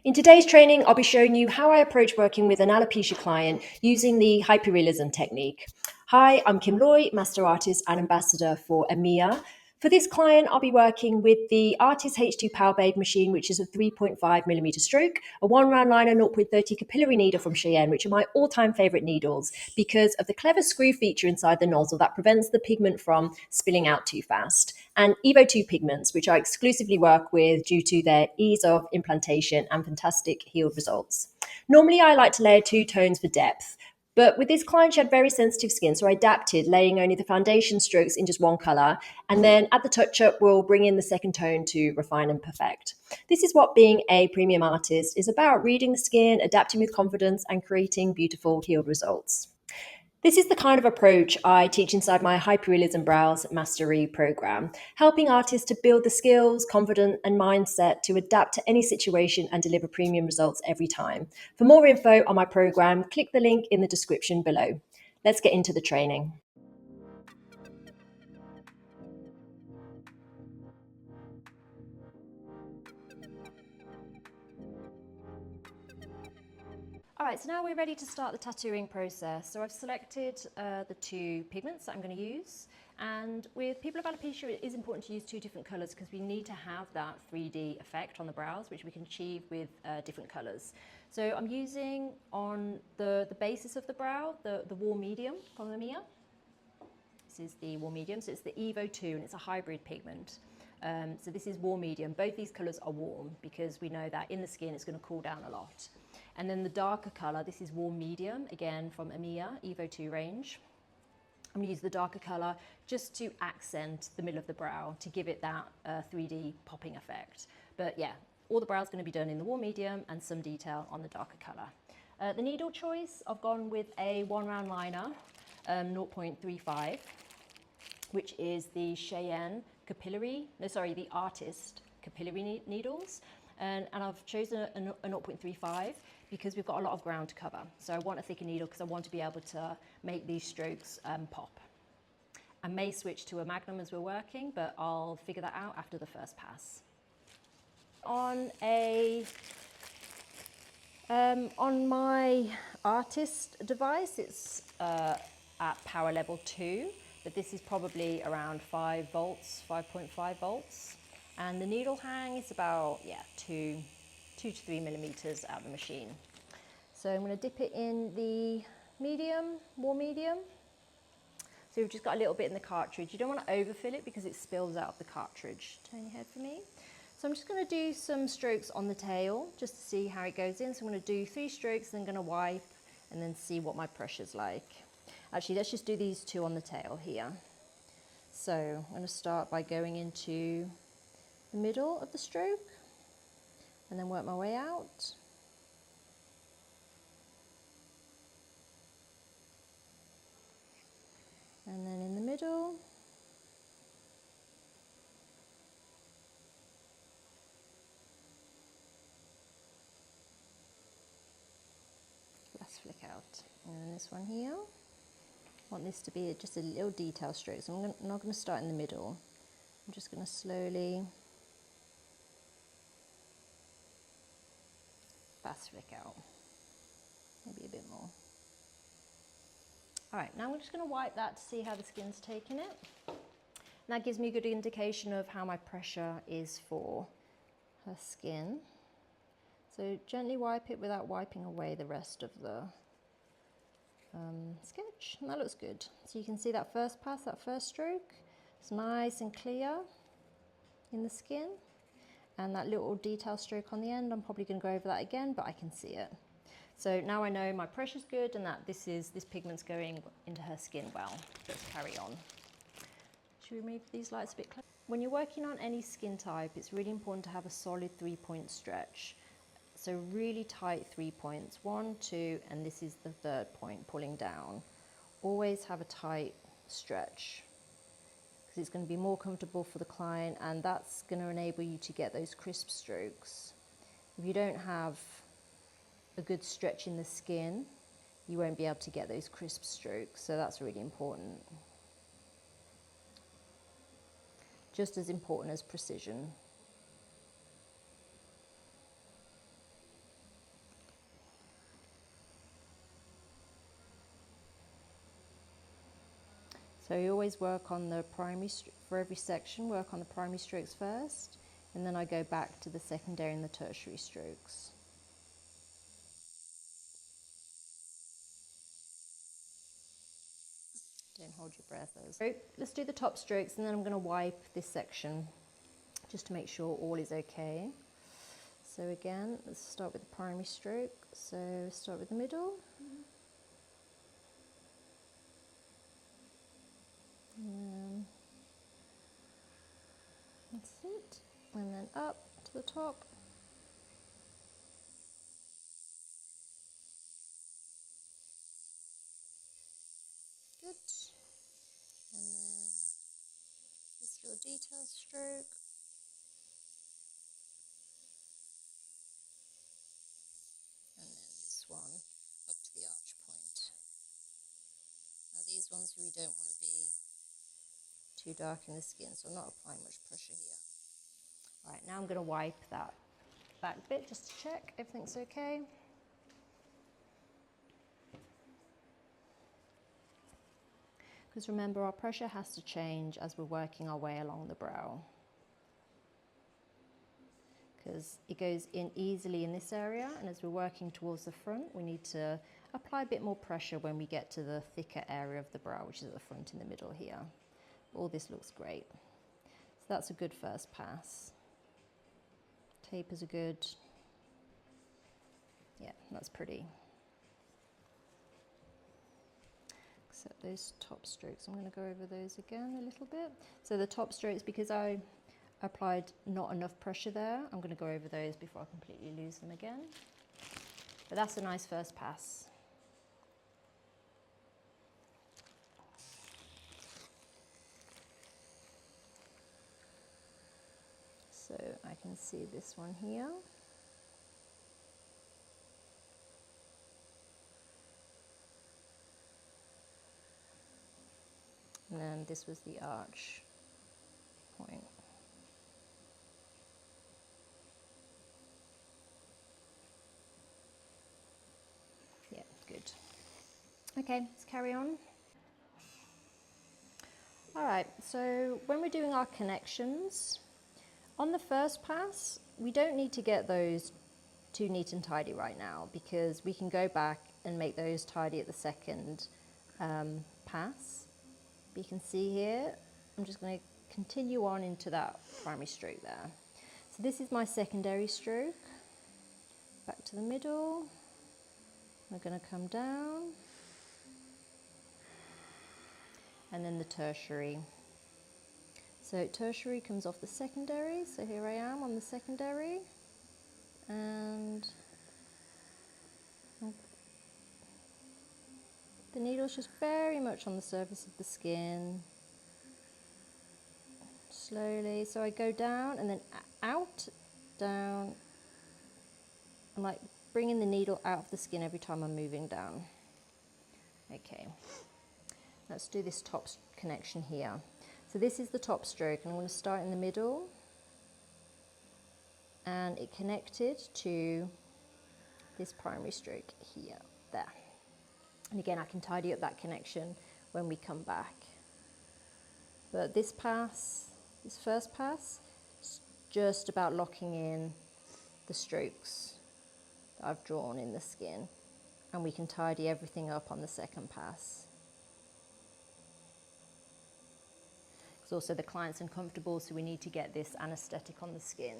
In today's training, I'll be showing you how I approach working with an alopecia client using the hyperrealism technique. Hi, I'm Kim Loy, Master Artist and Ambassador for Amiea. For this client, I'll be working with the Artyst H2 Power Babe machine, which is a 3.5mm stroke, a 1 round liner 0.30 capillary needle from Cheyenne, which are my all-time favorite needles because of the clever screw feature inside the nozzle that prevents the pigment from spilling out too fast, and Evo 2 pigments, which I exclusively work with due to their ease of implantation and fantastic healed results. Normally, I like to layer 2 tones for depth, but with this client, she had very sensitive skin, so I adapted, laying only the foundation strokes in just one color. And then at the touch-up, we'll bring in the second tone to refine and perfect. This is what being a premium artist is about: reading the skin, adapting with confidence, and creating beautiful healed results. This is the kind of approach I teach inside my Hyperrealism Brows Mastery program, helping artists to build the skills, confidence, and mindset to adapt to any situation and deliver premium results every time. For more info on my program, click the link in the description below. Let's get into the training. All right, so now we're ready to start the tattooing process. So I've selected the 2 pigments that I'm going to use. And with people with alopecia, it is important to use 2 different colors because we need to have that 3D effect on the brows, which we can achieve with different colors. So I'm using on the basis of the brow, the warm medium from Amiea. This is the warm medium, so it's the Evo 2 and it's a hybrid pigment. So this is warm medium. Both these colors are warm because we know that in the skin it's going to cool down a lot. And then the darker color, this is warm medium, again from Amiea, Evo 2 range. I'm going to use the darker color just to accent the middle of the brow to give it that 3D popping effect. But yeah, all the brows going to be done in the warm medium and some detail on the darker color. The needle choice, I've gone with a 1 round liner, 0.35, which is the Cheyenne Capillary, the Artyst Capillary needles. And I've chosen a 0.35 because we've got a lot of ground to cover. So I want a thicker needle because I want to be able to make these strokes pop. I may switch to a Magnum as we're working, but I'll figure that out after the first pass. On my Artyst device, it's at power level 2, but this is probably around 5 volts, 5.5 volts. And the needle hang is about, 2 to 3 millimeters out of the machine. So I'm going to dip it in the medium, warm medium. So we've just got a little bit in the cartridge. You don't want to overfill it because it spills out of the cartridge. Turn your head for me. So I'm just going to do some strokes on the tail just to see how it goes in. So I'm going to do 3 strokes, then I'm going to wipe and then see what my pressure's like. Actually, let's just do these 2 on the tail here. So I'm going to start by going into the middle of the stroke and then work my way out. And then in the middle. Let's flick out. And then this one here. I want this to be just a little detail stroke, so I'm not going to start in the middle. I'm just going to slowly fast flick out. Maybe a bit more. All right, now I'm just going to wipe that to see how the skin's taking it. And that gives me a good indication of how my pressure is for her skin. So gently wipe it without wiping away the rest of the sketch, and that looks good. So you can see that first pass, that first stroke, it's nice and clear in the skin. And that little detail stroke on the end, I'm probably going to go over that again, but I can see it. So now I know my pressure's good and that this pigment's going into her skin well. Let's carry on. Should we move these lights a bit closer? When you're working on any skin type, it's really important to have a solid 3-point stretch. So really tight 3 points, 1, 2, and this is the 3rd point, pulling down. Always have a tight stretch because it's going to be more comfortable for the client, and that's going to enable you to get those crisp strokes. If you don't have a good stretch in the skin, you won't be able to get those crisp strokes, so that's really important. Just as important as precision. So you always work on the primary, for every section, work on the primary strokes first, and then I go back to the secondary and the tertiary strokes. Don't hold your breath. So let's do the top strokes, and then I'm going to wipe this section just to make sure all is okay. So again, let's start with the primary stroke. So start with the middle. And that's it. And then up to the top. Good. And then this little detail stroke. And then this one up to the arch point. Now these ones we don't want to be too dark in the skin, so I'm not applying much pressure here. All right, now I'm going to wipe that back bit just to check everything's okay. Because remember, our pressure has to change as we're working our way along the brow. Because it goes in easily in this area, and as we're working towards the front, we need to apply a bit more pressure when we get to the thicker area of the brow, which is at the front in the middle here. All this looks great. So that's a good first pass. Tapers are good. Yeah, that's pretty. Except those top strokes, I'm going to go over those again a little bit. So the top strokes, because I applied not enough pressure there, I'm going to go over those before I completely lose them again. But that's a nice first pass. So I can see this one here. And then this was the arch point. Yeah, good. Okay, let's carry on. All right, so when we're doing our connections, on the first pass, we don't need to get those too neat and tidy right now, because we can go back and make those tidy at the second pass. But you can see here, I'm just going to continue on into that primary stroke there. So this is my secondary stroke. Back to the middle. We're going to come down. And then the tertiary. So tertiary comes off the secondary, so here I am on the secondary, and the needle's just very much on the surface of the skin, slowly, so I go down and then out, down. I'm like bringing the needle out of the skin every time I'm moving down. Okay, let's do this top connection here. So this is the top stroke, and I'm going to start in the middle, and it connected to this primary stroke here, there. And again, I can tidy up that connection when we come back. But this pass, this first pass, is just about locking in the strokes that I've drawn in the skin, and we can tidy everything up on the second pass. Also, the client's uncomfortable, so we need to get this anesthetic on the skin.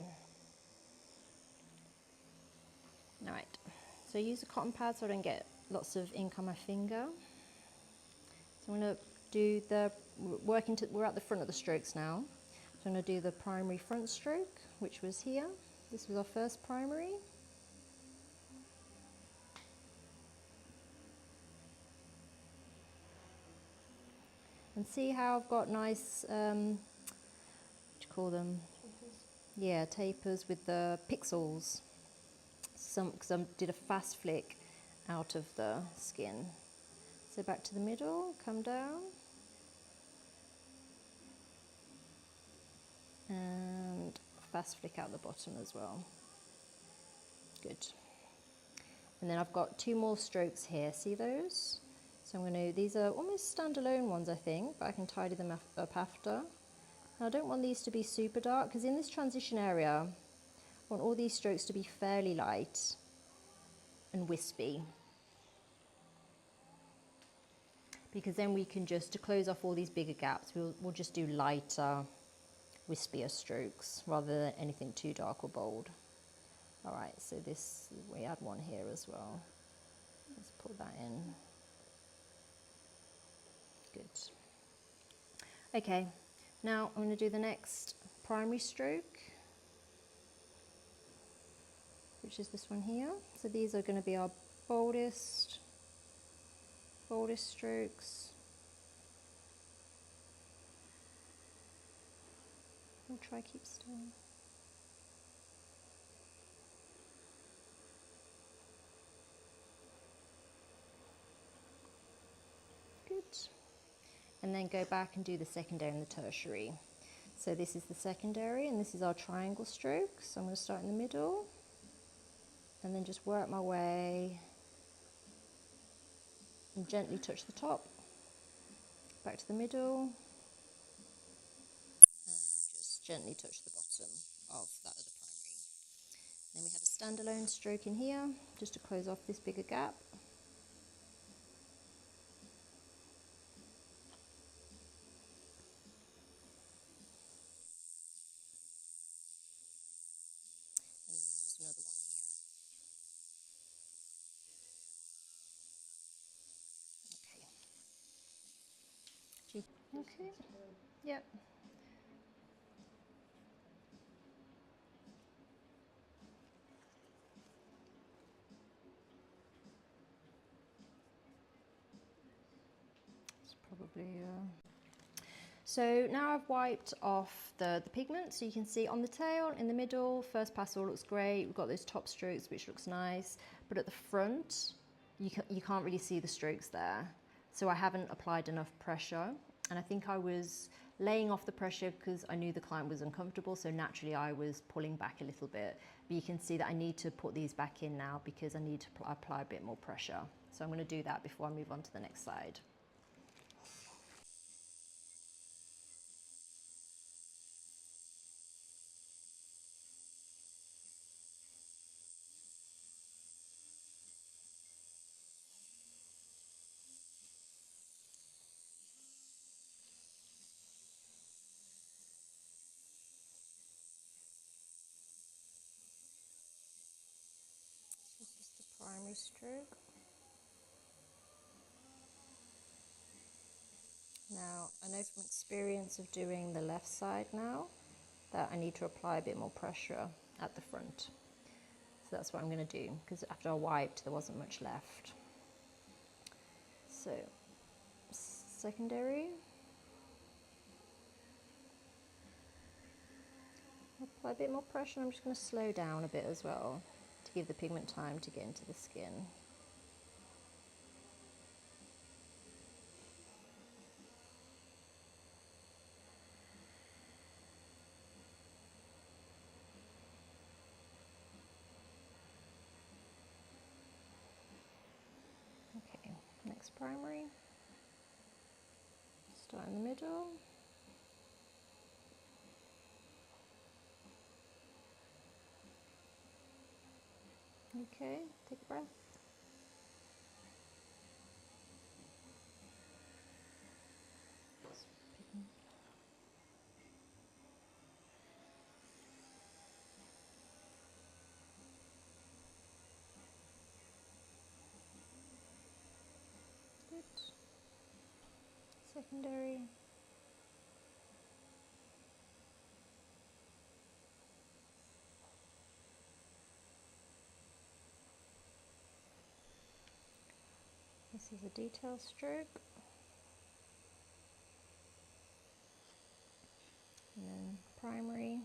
All right, so use a cotton pad so I don't get lots of ink on my finger. So I'm going to do the, we're at the front of the strokes now. So I'm going to do the primary front stroke, which was here. This was our first primary. And see how I've got nice, what do you call them? Tapers. Yeah, tapers with the pixels. Because I did a fast flick out of the skin. So back to the middle, come down. And fast flick out the bottom as well. Good. And then I've got two more strokes here, see those? So these are almost standalone ones I think, but I can tidy them up after. Now I don't want these to be super dark because in this transition area, I want all these strokes to be fairly light and wispy. Because then we can just, to close off all these bigger gaps, we'll just do lighter, wispier strokes rather than anything too dark or bold. All right, so we add one here as well. Let's put that in. Good. Okay, now I'm going to do the next primary stroke, which is this one here. So these are going to be our boldest strokes. We'll try keep still. Good. And then go back and do the secondary and the tertiary. So this is the secondary and this is our triangle stroke. So I'm going to start in the middle and then just work my way and gently touch the top, back to the middle, and just gently touch the bottom of that other primary. Then we had a standalone stroke in here just to close off this bigger gap. Okay, yep. It's probably, So now I've wiped off the pigment, so you can see on the tail, in the middle, first pass all looks great. We've got those top strokes, which looks nice, but at the front, you can't really see the strokes there. So I haven't applied enough pressure, and I think I was laying off the pressure because I knew the client was uncomfortable, so naturally I was pulling back a little bit. But you can see that I need to put these back in now because I need to apply a bit more pressure. So I'm going to do that before I move on to the next side. Primary stroke. Now, I know from experience of doing the left side now that I need to apply a bit more pressure at the front. So that's what I'm going to do, because after I wiped there wasn't much left. So, secondary. Apply a bit more pressure. I'm just going to slow down a bit as well to give the pigment time to get into the skin. Okay, next primary. Start in the middle. Okay, take a breath. Good. Secondary. This is a detail stroke. And then primary.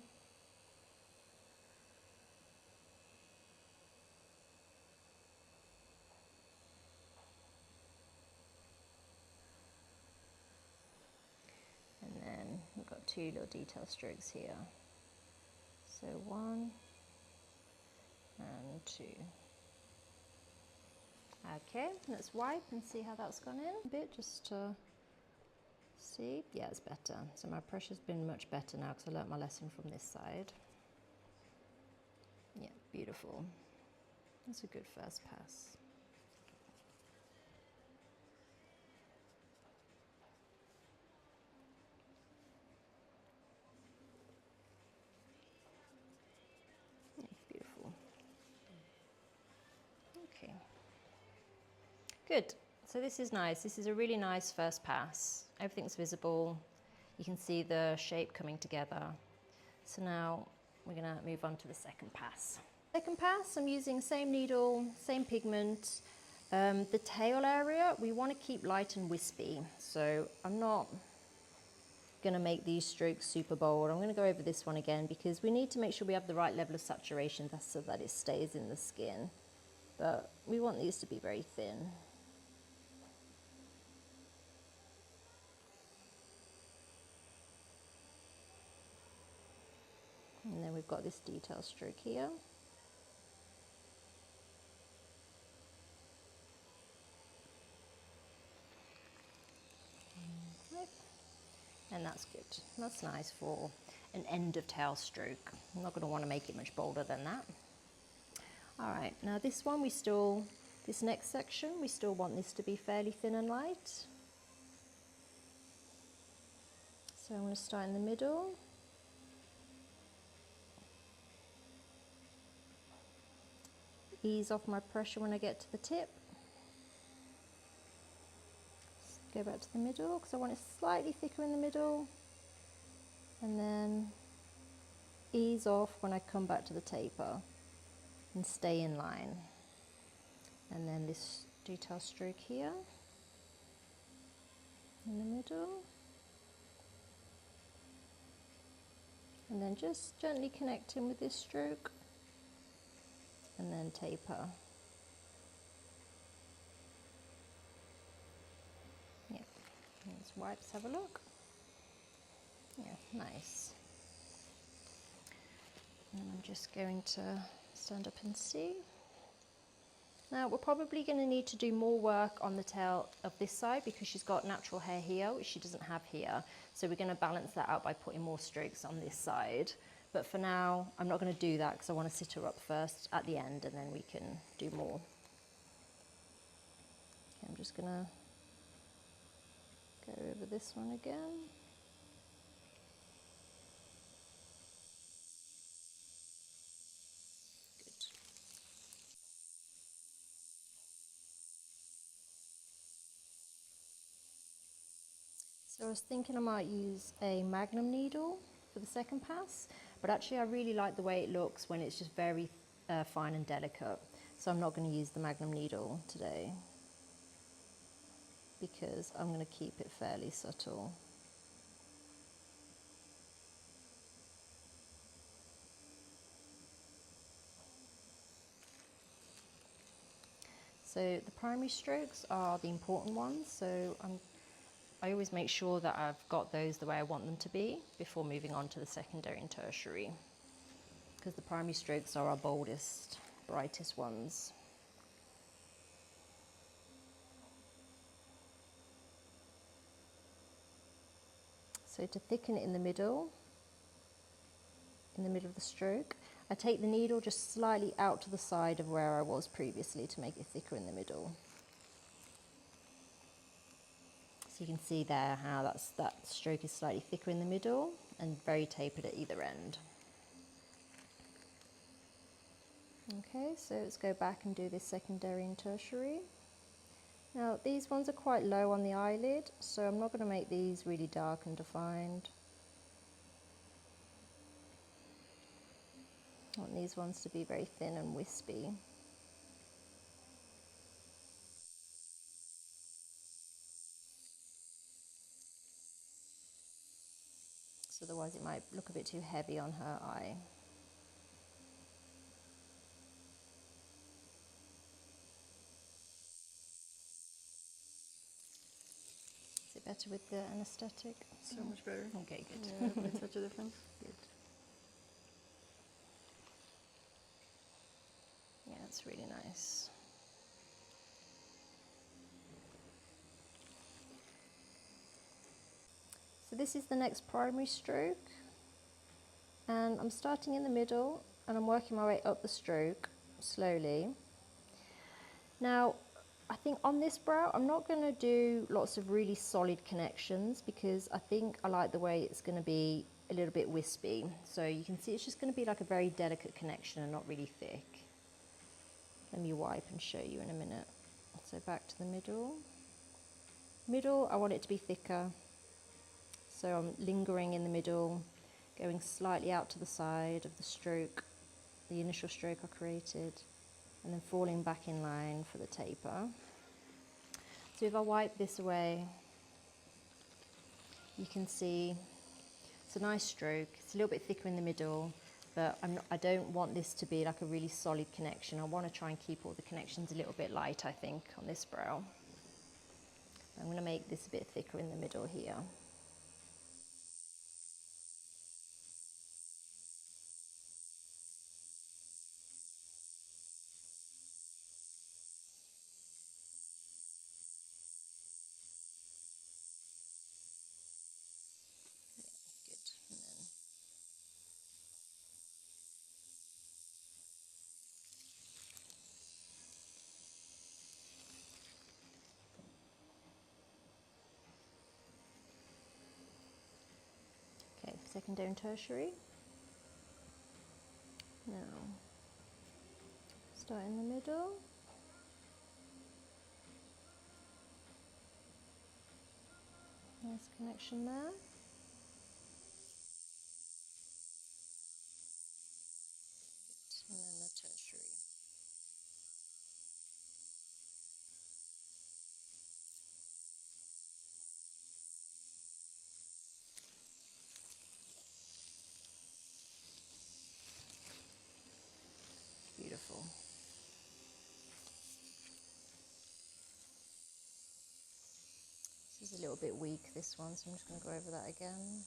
And then we've got two little detail strokes here. So 1 and 2. Okay, let's wipe and see how that's gone in a bit, just to see. Yeah, it's better. So my pressure's been much better now because I learnt my lesson from this side. Yeah, beautiful. That's a good first pass. Yeah, beautiful. Okay. Good. So this is nice. This is a really nice first pass. Everything's visible. You can see the shape coming together. So now we're going to move on to the second pass. Second pass, I'm using same needle, same pigment. The tail area, we want to keep light and wispy. So I'm not going to make these strokes super bold. I'm going to go over this one again because we need to make sure we have the right level of saturation so that it stays in the skin. But we want these to be very thin. And then we've got this detail stroke here. And that's good. That's nice for an end of tail stroke. I'm not going to want to make it much bolder than that. All right, now this one this next section, we still want this to be fairly thin and light. So I'm going to start in the middle. Ease off my pressure when I get to the tip. Go back to the middle because I want it slightly thicker in the middle. And then ease off when I come back to the taper and stay in line. And then this detail stroke here in the middle. And then just gently connect in with this stroke and then taper. Yeah, let's wipes, have a look. Yeah, nice. And I'm just going to stand up and see. Now we're probably going to need to do more work on the tail of this side because she's got natural hair here, which she doesn't have here. So we're going to balance that out by putting more strokes on this side. But for now, I'm not going to do that because I want to sit her up first at the end and then we can do more. Okay, I'm just going to go over this one again. So I was thinking I might use a magnum needle for the second pass, but actually I really like the way it looks when it's just very fine and delicate. So I'm not going to use the magnum needle today because I'm going to keep it fairly subtle. So the primary strokes are the important ones, so I always make sure that I've got those the way I want them to be before moving on to the secondary and tertiary, because the primary strokes are our boldest, brightest ones. So to thicken it in the middle of the stroke, I take the needle just slightly out to the side of where I was previously to make it thicker in the middle. So you can see there how that stroke is slightly thicker in the middle and very tapered at either end. Okay, so let's go back and do this secondary and tertiary. Now these ones are quite low on the eyelid, so I'm not going to make these really dark and defined. I want these ones to be very thin and wispy. So otherwise it might look a bit too heavy on her eye. Is it better with the anaesthetic? So much better. Okay, good. Yeah, it makes such a difference. Good. Yeah, it's really nice. So this is the next primary stroke, and I'm starting in the middle and I'm working my way up the stroke slowly. Now, I think on this brow, I'm not going to do lots of really solid connections because I think I like the way it's going to be a little bit wispy. So you can see it's just going to be like a very delicate connection and not really thick. Let me wipe and show you in a minute. So back to the middle. Middle, I want it to be thicker. So I'm lingering in the middle, going slightly out to the side of the stroke, the initial stroke I created, and then falling back in line for the taper. So if I wipe this away, you can see it's a nice stroke. It's a little bit thicker in the middle, but I don't want this to be like a really solid connection. I want to try and keep all the connections a little bit light, I think, on this brow. I'm going to make this a bit thicker in the middle here. Okay, secondary and tertiary. Now, start in the middle. Nice connection there. And then the tertiary. Beautiful. This is a little bit weak, this one, so I'm just going to go over that again.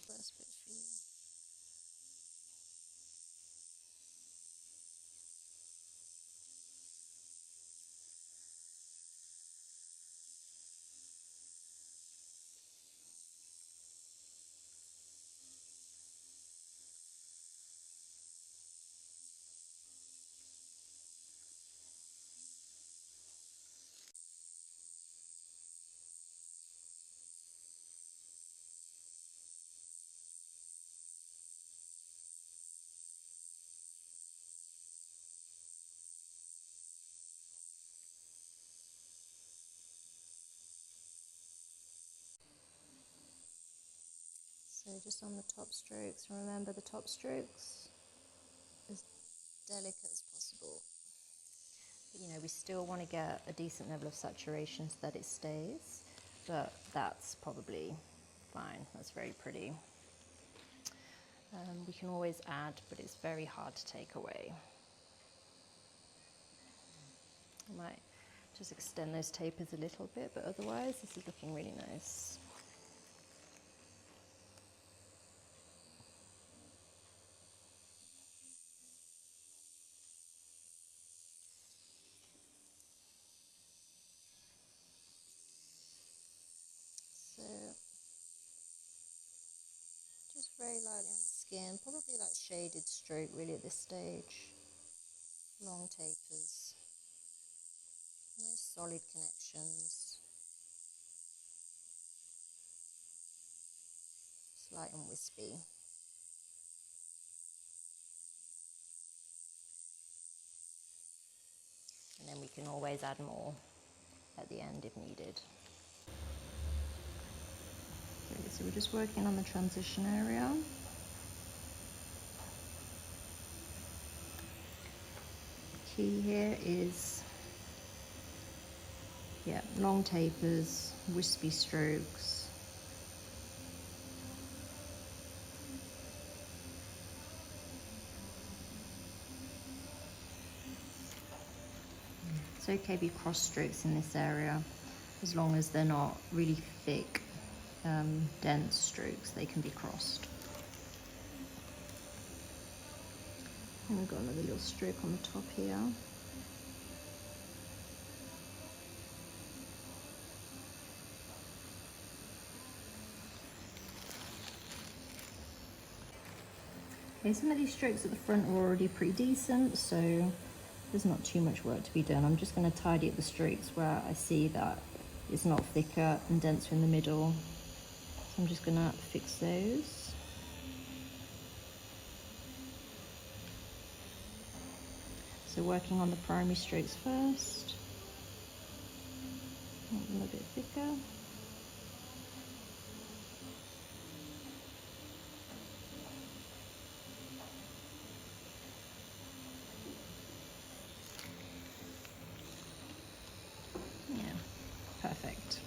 First bit for you. So just on the top strokes, remember the top strokes as delicate as possible. But, you know, we still want to get a decent level of saturation so that it stays, but that's probably fine. That's very pretty. We can always add, but it's very hard to take away. I might just extend those tapers a little bit, but otherwise this is looking really nice. So just very lightly on the skin, probably like shaded stroke really at this stage. Long tapers, no solid connections, slight and wispy. And then we can always add more at the end if needed. Okay, so we're just working on the transition area. Key here is Yeah, long tapers, wispy strokes. It's okay to be cross strokes in this area, as long as they're not really thick, dense strokes, they can be crossed. And we've got another little stroke on the top here. Okay, some of these strokes at the front are already pretty decent, so there's not too much work to be done. I'm just going to tidy up the strokes where I see that it's not thicker and denser in the middle. So I'm just going to fix those. So working on the primary strokes first. Make them a bit thicker. Yeah, perfect.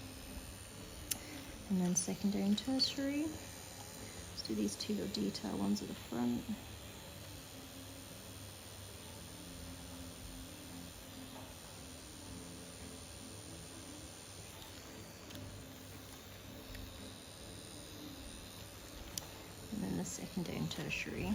And then secondary and tertiary. Let's do these two little detail ones at the front. And then the secondary and tertiary.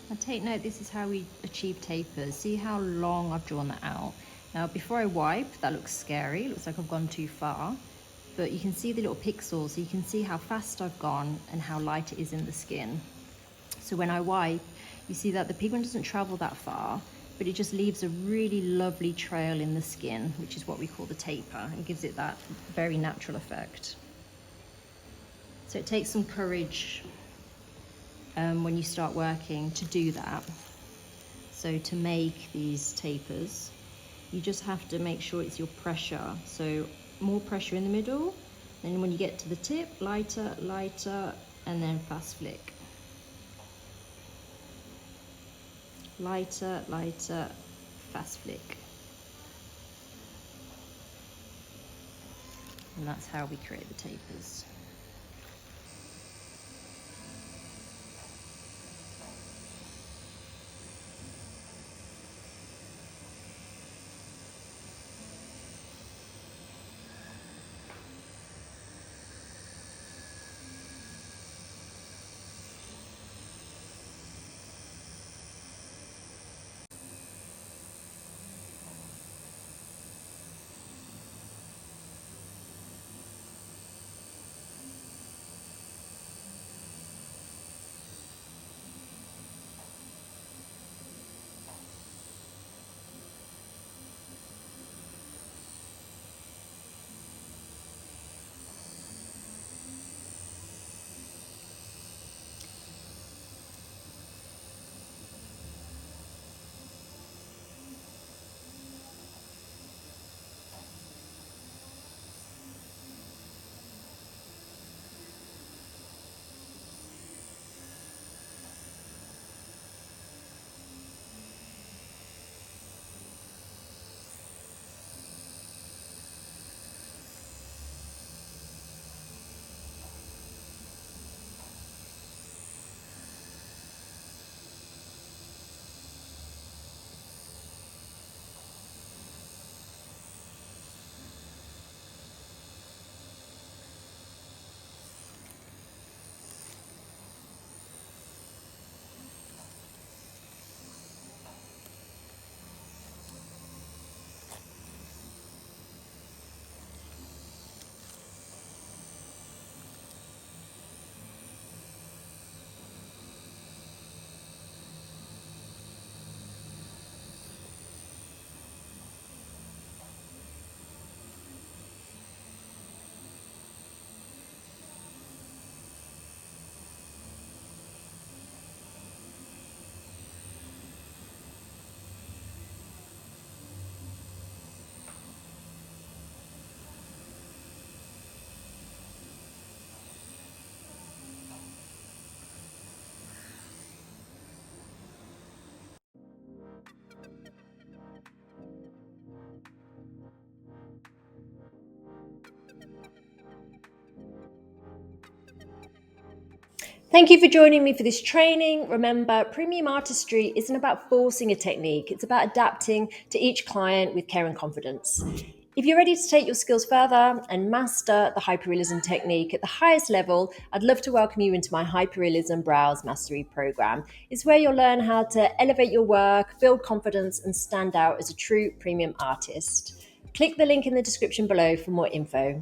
Now take note, this is how we achieve tapers. See how long I've drawn that out. Now before I wipe, that looks scary. It looks like I've gone too far. But you can see the little pixels, so you can see how fast I've gone and how light it is in the skin. So when I wipe, you see that the pigment doesn't travel that far, but it just leaves a really lovely trail in the skin, which is what we call the taper. It gives it that very natural effect. So it takes some courage when you start working to do that. So to make these tapers, you just have to make sure it's your pressure. So more pressure in the middle, then when you get to the tip, lighter, lighter, and then fast flick. Lighter, lighter, fast flick. And that's how we create the tapers. Thank you for joining me for this training. Remember, premium artistry isn't about forcing a technique, it's about adapting to each client with care and confidence. If you're ready to take your skills further and master the hyperrealism technique at the highest level, I'd love to welcome you into my Hyperrealism Brows Mastery Program. It's where you'll learn how to elevate your work, build confidence, and stand out as a true premium artist. Click the link in the description below for more info.